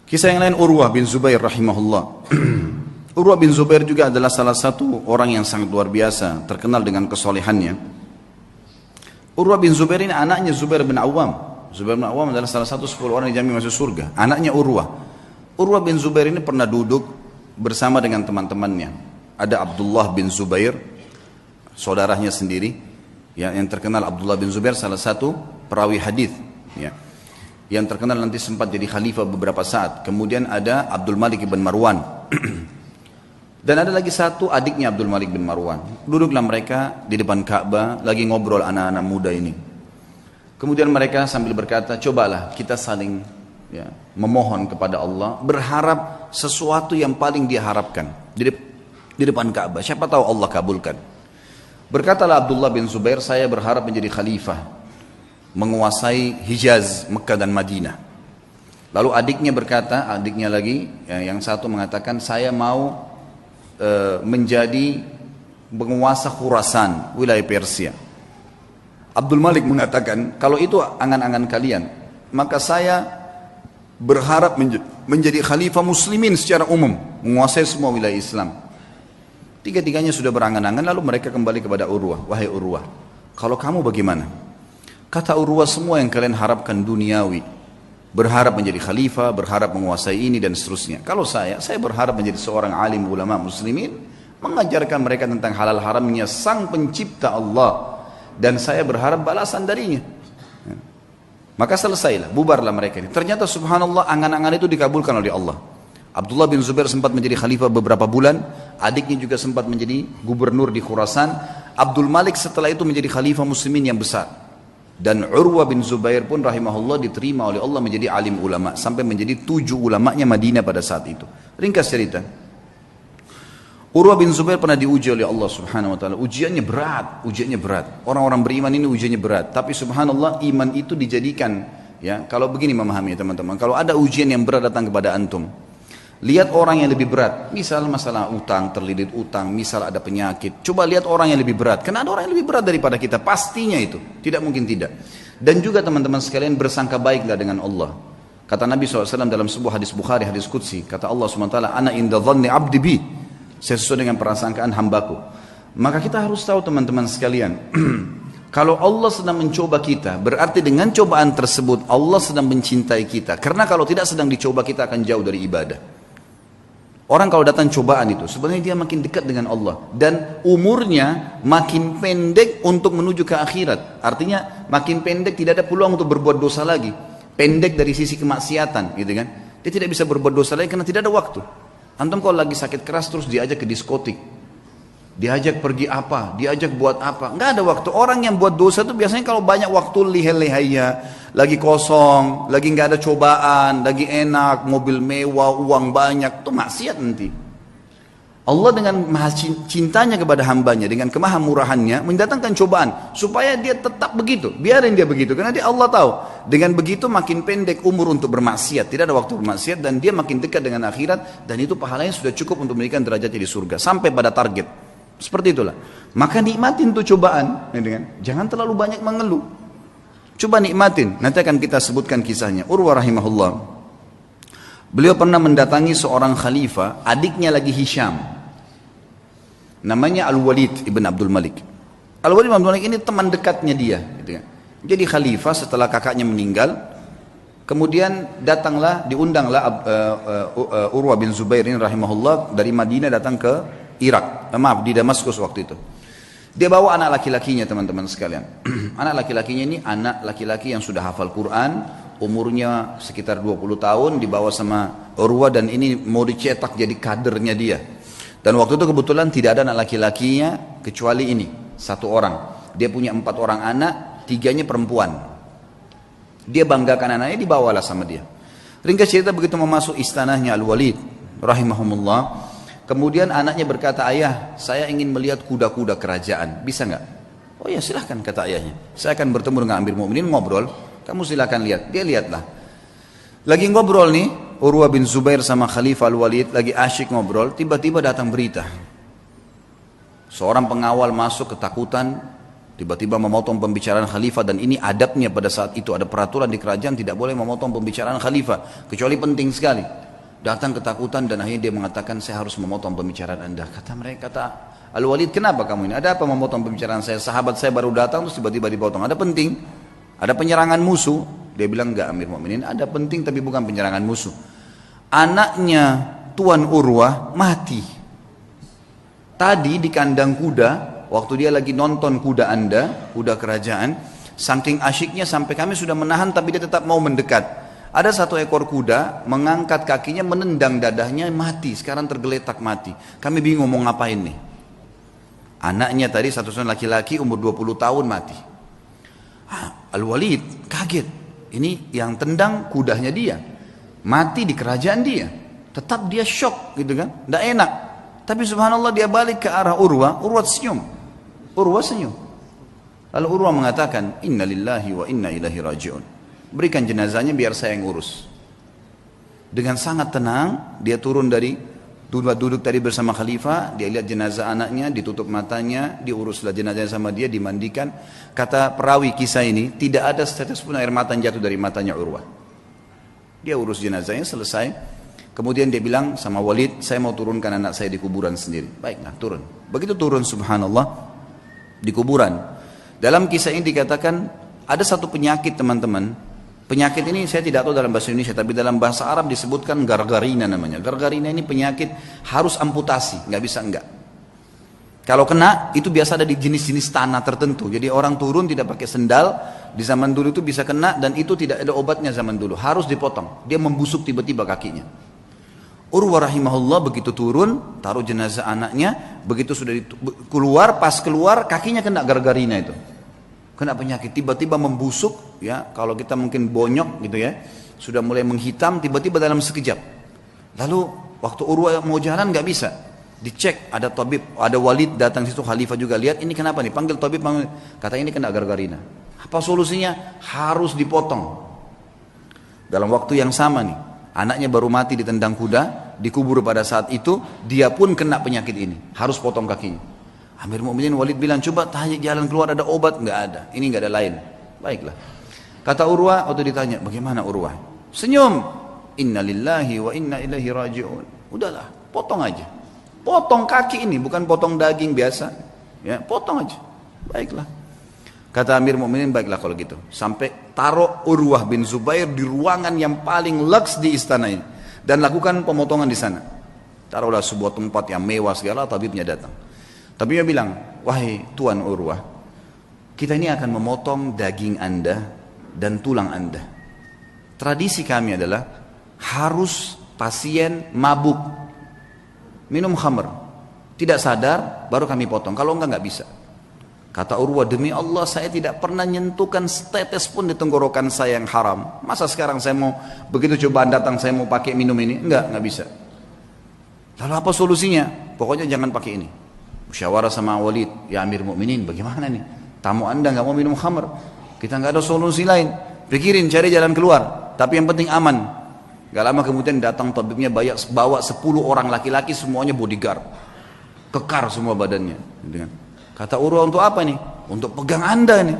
Kisah yang lain Urwah bin Zubair rahimahullah. Urwah bin Zubair juga adalah salah satu orang yang sangat luar biasa, terkenal dengan kesolehannya. Urwah bin Zubair ini anaknya Zubair bin Awam. Zubair bin Awam adalah salah satu 10 orang yang dijamin masuk surga. Anaknya Urwah. Urwah bin Zubair ini pernah duduk bersama dengan teman-temannya. Ada Abdullah bin Zubair, saudaranya sendiri, ya, yang terkenal. Abdullah bin Zubair salah satu perawi hadis, ya, yang terkenal nanti sempat jadi khalifah beberapa saat. Kemudian ada Abdul Malik bin Marwan. Dan ada lagi satu adiknya Abdul Malik bin Marwan. Duduklah mereka di depan Ka'bah, lagi ngobrol anak-anak muda ini. Kemudian mereka sambil berkata, cobalah kita saling, ya, memohon kepada Allah, berharap sesuatu yang paling diharapkan di depan Ka'bah. Siapa tahu Allah kabulkan. Berkatalah Abdullah bin Zubair, saya berharap menjadi khalifah, menguasai Hijaz, Mekah dan Madinah. Lalu adiknya berkata, adiknya lagi, yang satu mengatakan, saya mau menjadi penguasa Khurasan, wilayah Persia. Abdul Malik mengatakan, kalau itu angan-angan kalian, maka saya berharap menjadi khalifah muslimin secara umum, menguasai semua wilayah Islam. Tiga-tiganya sudah berangan-angan, lalu mereka kembali kepada Urwah. Wahai Urwah, kalau kamu bagaimana? Kata Urwah, semua yang kalian harapkan duniawi, berharap menjadi khalifah, berharap menguasai ini dan seterusnya. Kalau saya berharap menjadi seorang alim ulama muslimin, mengajarkan mereka tentang halal haramnya sang pencipta Allah, dan saya berharap balasan darinya. Maka selesailah, bubarlah mereka ini. Ternyata subhanallah, angan-angan itu dikabulkan oleh Allah. Abdullah bin Zubair sempat menjadi khalifah beberapa bulan, adiknya juga sempat menjadi gubernur di Khurasan. Abdul Malik setelah itu menjadi khalifah muslimin yang besar. Dan Urwah bin Zubair pun rahimahullah diterima oleh Allah menjadi alim ulama, sampai menjadi 7 ulamanya Madinah pada saat itu. Ringkas cerita, Urwah bin Zubair pernah diuji oleh Allah subhanahu wa ta'ala. Ujiannya berat. Orang-orang beriman ini ujiannya berat. Tapi subhanallah, iman itu dijadikan, ya, kalau begini memahami teman-teman, kalau ada ujian yang berat datang kepada antum, lihat orang yang lebih berat, misal masalah utang, terlilit utang, misal ada penyakit, coba lihat orang yang lebih berat, karena ada orang yang lebih berat daripada kita, pastinya itu, tidak mungkin tidak. Dan juga teman-teman sekalian, bersangka baiklah dengan Allah. Kata Nabi SAW dalam sebuah hadis Bukhari, hadis Qudsi, kata Allah SWT, ana inda dhanni abdi bi, saya sesuai dengan prasangkaan hambaku. Maka kita harus tahu teman-teman sekalian, kalau Allah sedang mencoba kita, berarti dengan cobaan tersebut Allah sedang mencintai kita, karena kalau tidak sedang dicoba kita akan jauh dari ibadah. Orang kalau datang cobaan itu, sebenarnya dia makin dekat dengan Allah. Dan umurnya makin pendek untuk menuju ke akhirat. Artinya makin pendek, tidak ada peluang untuk berbuat dosa lagi. Pendek dari sisi kemaksiatan, gitu kan. Dia tidak bisa berbuat dosa lagi karena tidak ada waktu. Antum kalau lagi sakit keras terus diajak ke diskotik, diajak pergi apa, diajak buat apa, nggak ada waktu. Orang yang buat dosa itu biasanya kalau banyak waktu lihai-lihaiya, lagi kosong, lagi nggak ada cobaan, lagi enak, mobil mewah, uang banyak, itu maksiat nanti. Allah dengan maha cintanya kepada hambanya, dengan kemahamurahannya mendatangkan cobaan supaya dia tetap begitu, biarin dia begitu, karena dia Allah tahu dengan begitu makin pendek umur untuk bermaksiat, tidak ada waktu bermaksiat, dan dia makin dekat dengan akhirat, dan itu pahalanya sudah cukup untuk memberikan derajatnya di surga sampai pada target. Seperti itulah. Maka nikmatin tuh cobaan, jangan terlalu banyak mengeluh. Coba nikmatin. Nanti akan kita sebutkan kisahnya. Urwah rahimahullah, beliau pernah mendatangi seorang khalifah, adiknya lagi Hisham, namanya Al-Walid ibn Abdul Malik. Al-Walid ibn Abdul Malik ini teman dekatnya dia, Jadi khalifah setelah kakaknya meninggal. Kemudian diundanglah Urwah bin Zubair ini rahimahullah dari Madinah datang ke Irak, di Damaskus waktu itu. Dia bawa anak laki-lakinya teman-teman sekalian. Anak laki-lakinya ini anak laki-laki yang sudah hafal Quran, umurnya sekitar 20 tahun, dibawa sama Urwah, dan ini mau dicetak jadi kadernya dia. Dan waktu itu kebetulan tidak ada anak laki-lakinya kecuali ini, satu orang. Dia punya 4 orang anak, 3-nya perempuan. Dia banggakan anaknya, dibawalah sama dia. Ringkas cerita, begitu memasuk istanahnya Al-Walid rahimahumullah, kemudian anaknya berkata, ayah, saya ingin melihat kuda-kuda kerajaan, bisa nggak? Oh ya silahkan, kata ayahnya. Saya akan bertemu dengan Amir Mu'minin, ngobrol, kamu silahkan lihat. Dia lihatlah. Lagi ngobrol nih, Urwah bin Zubair sama Khalifah Al-Walid lagi asyik ngobrol, tiba-tiba datang berita. Seorang pengawal masuk ketakutan, Tiba-tiba memotong pembicaraan khalifah, dan ini adabnya pada saat itu. Ada peraturan di kerajaan tidak boleh memotong pembicaraan khalifah, kecuali penting sekali. Datang ketakutan dan akhirnya dia mengatakan, saya harus memotong pembicaraan anda. Kata mereka, kata Al-Walid, kenapa kamu ini? Ada apa memotong pembicaraan saya? Sahabat saya baru datang terus tiba-tiba dipotong. Ada penting? Ada penyerangan musuh? Dia bilang, enggak Amir Mukminin, ada penting tapi bukan penyerangan musuh. Anaknya Tuan Urwah mati. Tadi di kandang kuda, waktu dia lagi nonton kuda anda, kuda kerajaan, saking asyiknya sampai kami sudah menahan tapi dia tetap mau mendekat. Ada satu ekor kuda mengangkat kakinya, menendang dadahnya, mati. Sekarang tergeletak mati. Kami bingung mau ngapain nih. Anaknya tadi satu laki-laki umur 20 tahun mati. Al-Walid kaget. Ini yang tendang kudanya dia. Mati di kerajaan dia. Tetap dia shock gitu kan. Tidak enak. Tapi subhanallah dia balik ke arah Urwah. Urwah senyum. Urwah senyum. Lalu Urwah mengatakan, Inna lillahi wa inna ilahi raji'un. Berikan jenazahnya biar saya yang urus. Dengan sangat tenang dia turun dari duduk tadi bersama khalifah, dia lihat jenazah anaknya, ditutup matanya, diuruslah jenazahnya sama dia, dimandikan. Kata perawi kisah ini, tidak ada setetes pun air mata yang jatuh dari matanya Urwah. Dia urus jenazahnya selesai. Kemudian dia bilang sama Walid, saya mau turunkan anak saya di kuburan sendiri. Baiklah, turun. Begitu turun subhanallah di kuburan. Dalam kisah ini dikatakan ada satu penyakit teman-teman. Penyakit ini saya tidak tahu dalam bahasa Indonesia, tapi dalam bahasa Arab disebutkan gargarina namanya. Gargarina ini penyakit harus amputasi, nggak bisa enggak. Kalau kena itu biasa ada di jenis-jenis tanah tertentu. Jadi orang turun tidak pakai sendal, di zaman dulu itu bisa kena dan itu tidak ada obatnya zaman dulu. Harus dipotong, dia membusuk tiba-tiba kakinya. Urwah rahimahullah begitu turun, taruh jenazah anaknya, begitu sudah keluar, pas keluar kakinya kena gargarina itu. Kena penyakit, tiba-tiba membusuk, ya kalau kita mungkin bonyok gitu ya, sudah mulai menghitam tiba-tiba dalam sekejap. Lalu waktu Urwah mau jalan nggak bisa, dicek ada tabib, ada Walid datang situ, khalifah juga lihat ini kenapa nih, panggil tabib, kata ini kena gargarina. Apa solusinya? Harus dipotong. Dalam waktu yang sama nih, anaknya baru mati ditendang kuda, dikubur pada saat itu, dia pun kena penyakit ini, harus potong kakinya. Amir Mukminin Walid bilang, coba tanya jalan keluar ada obat? Nggak ada, ini nggak ada lain. Baiklah. Kata Urwah waktu ditanya, bagaimana Urwah? Senyum. Inna lillahi wa inna ilaihi raji'un. Udahlah, potong aja. Potong kaki ini, bukan potong daging biasa. Ya, potong aja. Baiklah. Kata Amir Mukminin, baiklah kalau gitu. Sampai taruh Urwah bin Zubair di ruangan yang paling luks di istana ini. Dan lakukan pemotongan di sana. Taruhlah sebuah tempat yang mewah segala, tabibnya datang. Tapi dia bilang, wahai Tuan Urwah, kita ini akan memotong daging anda dan tulang anda. Tradisi kami adalah harus pasien mabuk, minum khamr, tidak sadar, baru kami potong. Kalau enggak bisa. Kata Urwah, demi Allah saya tidak pernah nyentuhkan setetes pun di tenggorokan saya yang haram. Masa sekarang saya mau, begitu cobaan datang saya mau pakai minum ini? Enggak bisa. Lalu apa solusinya? Pokoknya jangan pakai ini. Musyawarah sama Walid, ya Amir Mukminin, bagaimana nih? Tamu anda nggak mau minum khamr, kita nggak ada solusi lain. Pikirin, cari jalan keluar. Tapi yang penting aman. Gak lama kemudian datang tabibnya bawa 10 orang laki-laki semuanya bodyguard, kekar semua badannya. Kata Urwah, untuk apa nih? Untuk pegang anda nih.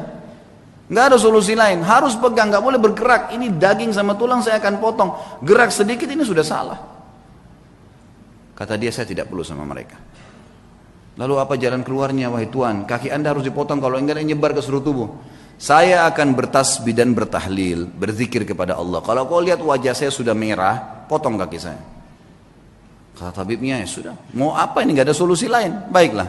Nggak ada solusi lain, harus pegang, nggak boleh bergerak. Ini daging sama tulang saya akan potong. Gerak sedikit ini sudah salah. Kata dia, saya tidak perlu sama mereka. Lalu apa jalan keluarnya, wahai Tuan? Kaki anda harus dipotong, kalau enggak nyebar ke seluruh tubuh. Saya akan bertasbih dan bertahlil, berzikir kepada Allah. Kalau kau lihat wajah saya sudah merah, potong kaki saya. Kata tabibnya, ya sudah. Mau apa ini, enggak ada solusi lain. Baiklah.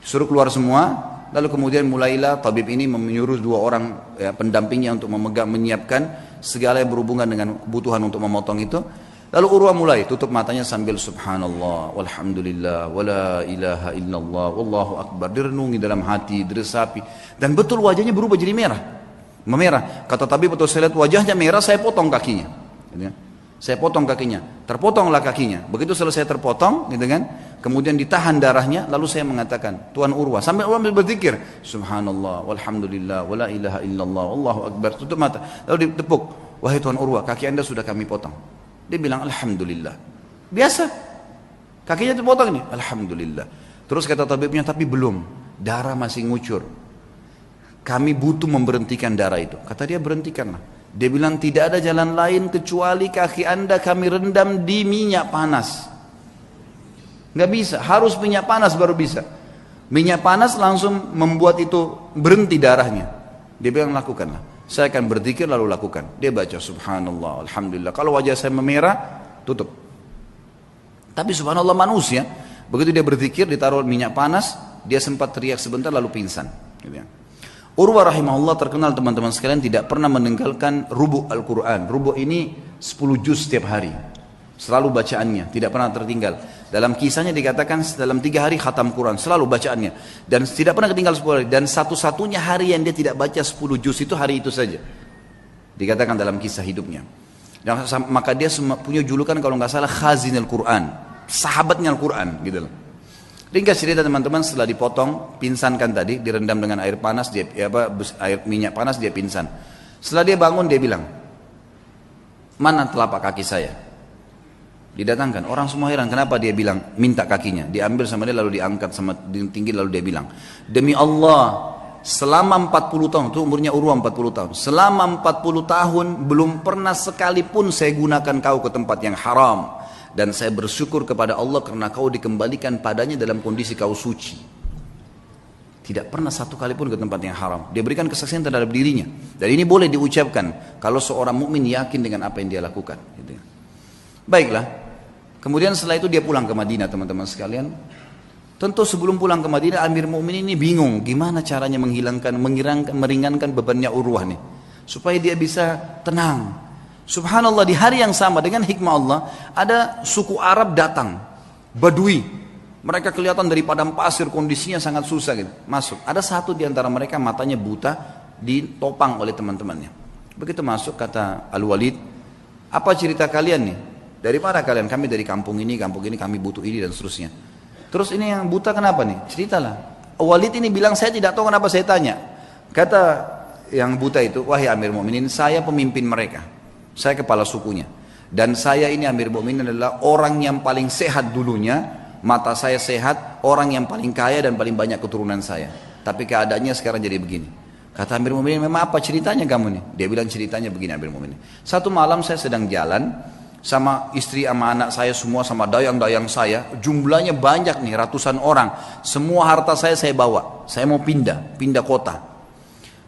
Suruh keluar semua. Lalu kemudian mulailah tabib ini menyuruh 2 orang ya, pendampingnya untuk menyiapkan segala yang berhubungan dengan kebutuhan untuk memotong itu. Lalu Urwah mulai tutup matanya sambil subhanallah, walhamdulillah, wala ilaha illallah, wallahu akbar. Direnungi dalam hati, diresapi. Dan betul wajahnya berubah jadi merah. Memerah. Kata tabib, betul saya lihat wajahnya merah, saya potong kakinya. Saya potong kakinya. Terpotonglah kakinya. Begitu selesai terpotong, gitu kan? Kemudian ditahan darahnya, lalu saya mengatakan, Tuan Urwah, sampai Urwah berzikir, subhanallah, walhamdulillah, wala ilaha illallah, wallahu akbar. Tutup mata. Lalu ditepuk, wahai Tuan Urwah, kaki anda sudah kami potong. Dia bilang alhamdulillah. Biasa. Kakinya terpotong nih. Alhamdulillah. Terus kata tabibnya, tapi belum. Darah masih ngucur. kami butuh memberhentikan darah itu. Kata dia, berhentikanlah. Dia bilang, tidak ada jalan lain kecuali kaki anda kami rendam di minyak panas. Nggak bisa, harus minyak panas baru bisa. Minyak panas langsung membuat itu berhenti darahnya. Dia bilang, lakukanlah. Saya akan berzikir lalu lakukan. Dia baca subhanallah, alhamdulillah. Kalau wajah saya memerah, tutup. Tapi subhanallah manusia, begitu dia berzikir, ditaruh minyak panas, dia sempat teriak sebentar lalu pingsan. Gitu ya. Urwah rahimahullah terkenal teman-teman sekalian tidak pernah meninggalkan rubu' Al-Quran. Rubu' ini 10 juz setiap hari. Selalu bacaannya, tidak pernah tertinggal. Dalam kisahnya dikatakan dalam 3 hari khatam Quran, selalu bacaannya. Dan tidak pernah ketinggal 10 hari. Dan satu-satunya hari yang dia tidak baca 10 juz itu hari itu saja. Dikatakan dalam kisah hidupnya. Dan maka dia punya julukan kalau nggak salah Khazinul Quran. Sahabatnya Al-Quran gitu loh. Ringkas cerita teman-teman, setelah dipotong, pinsankan tadi, direndam dengan air panas, air minyak panas, dia pingsan. Setelah dia bangun, dia bilang, mana telapak kaki saya? Didatangkan, orang semua heran, kenapa dia bilang, minta kakinya. Diambil sama dia, lalu diangkat sama tinggi, lalu dia bilang, demi Allah, selama 40 tahun, itu umurnya Urwah 40 tahun, selama 40 tahun, belum pernah sekalipun saya gunakan kau ke tempat yang haram. Dan saya bersyukur kepada Allah karena kau dikembalikan padanya dalam kondisi kau suci. Tidak pernah satu kali pun ke tempat yang haram. Dia berikan kesaksian terhadap dirinya. Dan ini boleh diucapkan kalau seorang mukmin yakin dengan apa yang dia lakukan. Baiklah. Kemudian setelah itu dia pulang ke Madinah teman-teman sekalian. Tentu sebelum pulang ke Madinah Amir Mukminin ini bingung gimana caranya meringankan bebannya Urwah nih. Supaya dia bisa tenang. Subhanallah, di hari yang sama dengan hikmah Allah, ada suku Arab datang, Badui. Mereka kelihatan dari padang pasir, kondisinya sangat susah gitu. Masuk, ada satu di antara mereka matanya buta, ditopang oleh teman-temannya. Begitu masuk, kata Al-Walid, apa cerita kalian nih? Dari mana kalian? Kami dari kampung ini, kami butuh ini dan seterusnya. Terus ini yang buta kenapa nih? Ceritalah. Walid ini bilang, saya tidak tahu kenapa saya tanya. Kata yang buta itu, wahai Amir Mukminin, saya pemimpin mereka. Saya kepala sukunya. Dan saya ini Amir Mukminin adalah orang yang paling sehat dulunya. Mata saya sehat, orang yang paling kaya dan paling banyak keturunan saya. Tapi keadaannya sekarang jadi begini. Kata Amir Mukminin, memang apa ceritanya kamu nih? Dia bilang ceritanya begini Amir Mukminin. Satu malam saya sedang jalan sama istri sama anak saya semua sama dayang-dayang saya. Jumlahnya banyak nih, ratusan orang. Semua harta saya bawa. Saya mau pindah kota.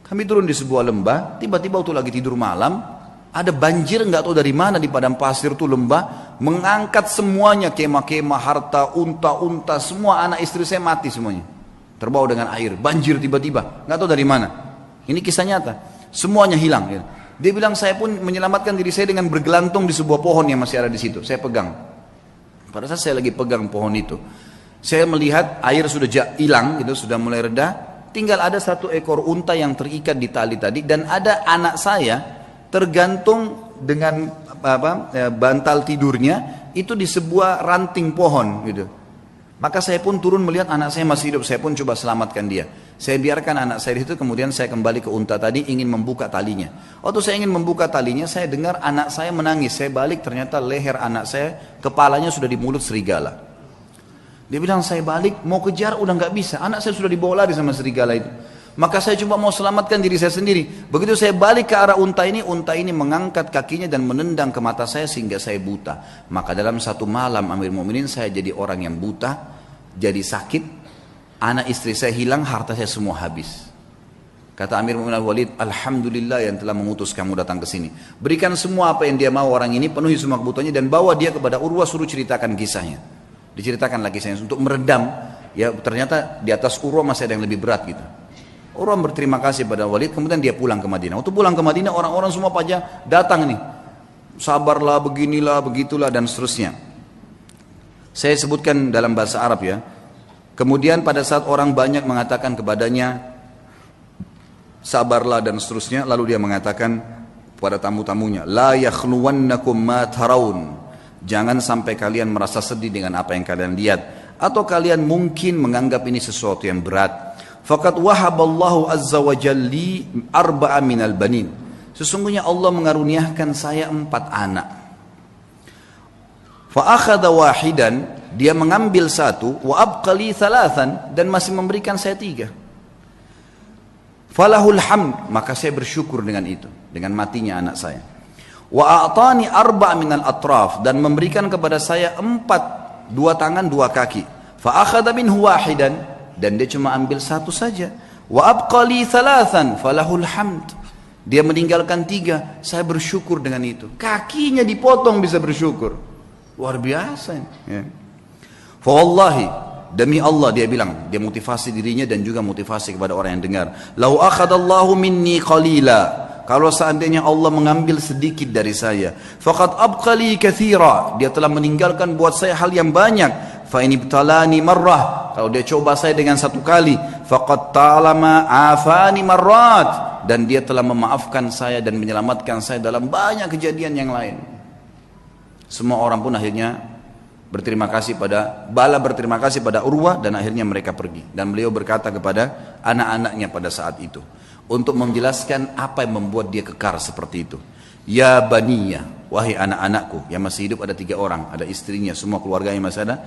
Kami turun di sebuah lembah, tiba-tiba waktu lagi tidur malam, ada banjir nggak tahu dari mana di padang pasir tuh lembah, mengangkat semuanya, kemah-kemah, harta, unta-unta, semua anak istri saya mati semuanya. Terbawa dengan air, banjir tiba-tiba, nggak tahu dari mana. Ini kisah nyata, semuanya hilang. Dia bilang saya pun menyelamatkan diri saya dengan bergelantung di sebuah pohon yang masih ada di situ. Saya pegang. Pada saat saya lagi pegang pohon itu, saya melihat air sudah hilang, gitu, sudah mulai reda. Tinggal ada satu ekor unta yang terikat di tali tadi, dan ada anak saya tergantung dengan bantal tidurnya itu di sebuah ranting pohon gitu. Maka saya pun turun melihat anak saya masih hidup, saya pun coba selamatkan dia. Saya biarkan anak saya itu, kemudian saya kembali ke unta tadi ingin membuka talinya. Waktu saya ingin membuka talinya, saya dengar anak saya menangis. Saya balik, ternyata leher anak saya, kepalanya sudah di mulut serigala. Dia bilang saya balik mau kejar udah nggak bisa, anak saya sudah dibawa lari sama serigala itu. Maka saya cuma mau selamatkan diri saya sendiri. Begitu saya balik ke arah unta ini mengangkat kakinya dan menendang ke mata saya sehingga saya buta. Maka dalam satu malam Amir Mukminin saya jadi orang yang buta, jadi sakit, anak istri saya hilang, harta saya semua habis. Kata Amir Mukminin Al-Walid, alhamdulillah yang telah mengutus kamu datang ke sini. Berikan semua apa yang dia mau orang ini, penuhi semua kebutuhannya dan bawa dia kepada Urwah, suruh ceritakan kisahnya. Diceritakan lagi kisahnya untuk meredam. Ya ternyata di atas Urwah masih ada yang lebih berat gitu. Urwah berterima kasih pada Walid, kemudian dia pulang ke Madinah. Waktu pulang ke Madinah, orang-orang semua pada datang nih. Sabarlah, beginilah, begitulah, dan seterusnya. Saya sebutkan dalam bahasa Arab ya. Kemudian pada saat orang banyak mengatakan kepadanya, sabarlah dan seterusnya, lalu dia mengatakan kepada tamu-tamunya, la yakhluwannakum ma tarawun. Jangan sampai kalian merasa sedih dengan apa yang kalian lihat. Atau kalian mungkin menganggap ini sesuatu yang berat. Faqad wahaballahu azza wa jalli arba'a minal banin. Sesungguhnya Allah mengaruniakan saya 4 anak. Fa akhadha wahidan, dia mengambil 1, wa abqali 3, dan masih memberikan saya 3. falahul hamd, maka saya bersyukur dengan itu, dengan matinya anak saya. Wa a'tani arba' minal atraf, dan memberikan kepada saya 4, 2 tangan 2 kaki. Fa akhadha minhu wahidan, dan dia cuma ambil 1 saja. Wa abqali 3 falahul hamd, dia meninggalkan 3, saya bersyukur dengan itu. Kakinya dipotong bisa bersyukur, luar biasa ya. Fa wallahi, demi Allah, dia bilang, dia motivasi dirinya dan juga motivasi kepada orang yang dengar. Lau akhadallahu minni qalila, kalau seandainya Allah mengambil sedikit dari saya, faqad abqali katsira, dia telah meninggalkan buat saya hal yang banyak. Fa in ibtalani marrah, kalau dia coba saya dengan 1 kali, faqad ta'lama afani marrat, dan dia telah memaafkan saya dan menyelamatkan saya dalam banyak kejadian yang lain. Semua orang pun akhirnya berterima kasih pada Urwah, dan akhirnya mereka pergi. Dan beliau berkata kepada anak-anaknya pada saat itu untuk menjelaskan apa yang membuat dia kekar seperti itu. Ya baniya, wahai anak-anakku, yang masih hidup ada 3 orang, ada istrinya, semua keluarganya masih ada.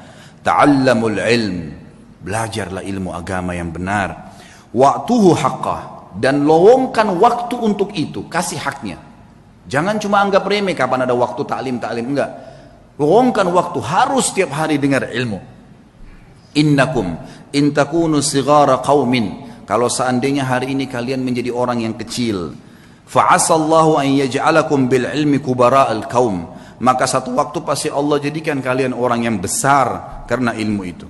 Ta'allamul ilm, belajarlah ilmu agama yang benar. Wa'tuhu haqqah, dan lowongkan waktu untuk itu, kasih haknya. Jangan cuma anggap remeh kapan ada waktu ta'lim, enggak. Luangkan waktu, harus setiap hari dengar ilmu. Innakum in takunu sighara qaumin, kalau seandainya hari ini kalian menjadi orang yang kecil, fa'asallahu an yaj'alakum bil ilmi kubara'al qaum, maka satu waktu pasti Allah jadikan kalian orang yang besar karena ilmu itu.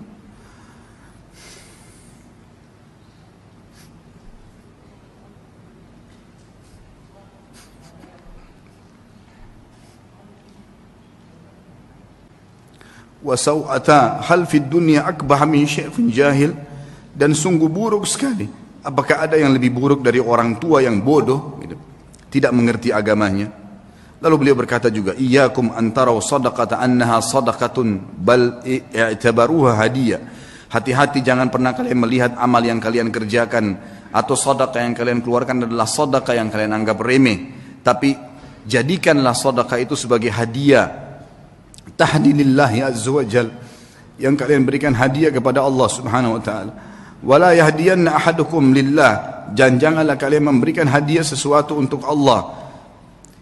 Wasau'ata hal fid dunya akbah min syai'in jahil, dan sungguh buruk sekali, apakah ada yang lebih buruk dari orang tua yang bodoh gitu, tidak mengerti agamanya. Lalu beliau berkata juga, iyyakum antaraw sadaqata annaha sadaqatun bal i'tabaruha hadiyah, hati-hati jangan pernah kalian melihat amal yang kalian kerjakan atau sedekah yang kalian keluarkan adalah sedekah yang kalian anggap remeh, tapi jadikanlah sedekah itu sebagai hadiah tahdilillahi azza wa jal, yang kalian berikan hadiah kepada Allah subhanahu wa ta'ala. Wala yahdiyanna ahadukum lillah, janganlah kalian memberikan hadiah sesuatu untuk Allah.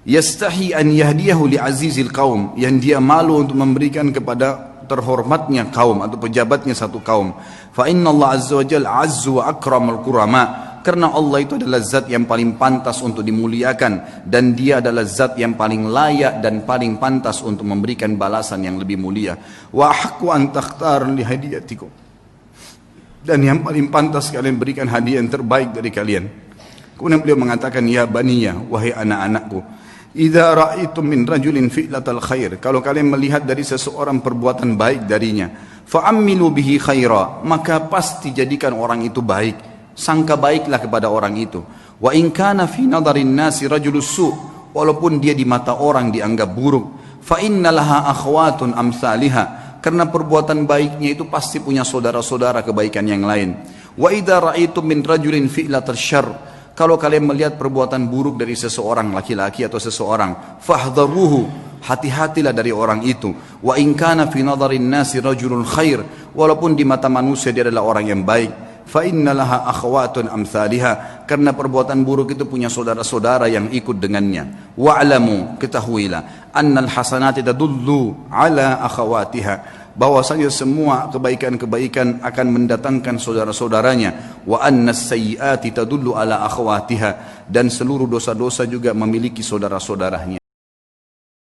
Yastahi an yahdiyahu li azizil qaum, yang dia malu untuk memberikan kepada terhormatnya kaum atau pejabatnya satu kaum. Fa inna Allah azza wa jal azzu wa akramul kurama, karena Allah itu adalah zat yang paling pantas untuk dimuliakan, dan dia adalah zat yang paling layak dan paling pantas untuk memberikan balasan yang lebih mulia. Wa haqqu an takhtar li hadiyatikum, dan yang paling pantas kalian berikan hadiah yang terbaik dari kalian. Kemudian beliau mengatakan, ya baniya, wahai anak-anakku, idza ra'aitum min rajulin fi'latal khair, kalau kalian melihat dari seseorang perbuatan baik darinya, fa'ammilu bihi khaira, maka pasti jadikan orang itu baik, sangka baiklah kepada orang itu. Wa in kana fi nadarin nasi rajulus su', walaupun dia di mata orang dianggap buruk, fa innalaha akhwatun amsalihha, karena perbuatan baiknya itu pasti punya saudara-saudara kebaikan yang lain. Wa idza ra'aitum min rajulin fi'latal syarr, kalau kalian melihat perbuatan buruk dari seseorang, laki-laki atau seseorang, fahdharuhu, hati-hatilah dari orang itu. Wa in kana fi nadarin nasi rajulun khair, walaupun di mata manusia dia adalah orang yang baik, fa innalaha akhwatun amsalihha, karena perbuatan buruk itu punya saudara-saudara yang ikut dengannya. Wa'lamu, ketahuilah, annal hasanati tadullu ala akhawatiha, bahwasanya semua kebaikan-kebaikan akan mendatangkan saudara-saudaranya. Wa annas sayyiati tadullu ala akhawatiha, dan seluruh dosa-dosa juga memiliki saudara-saudaranya.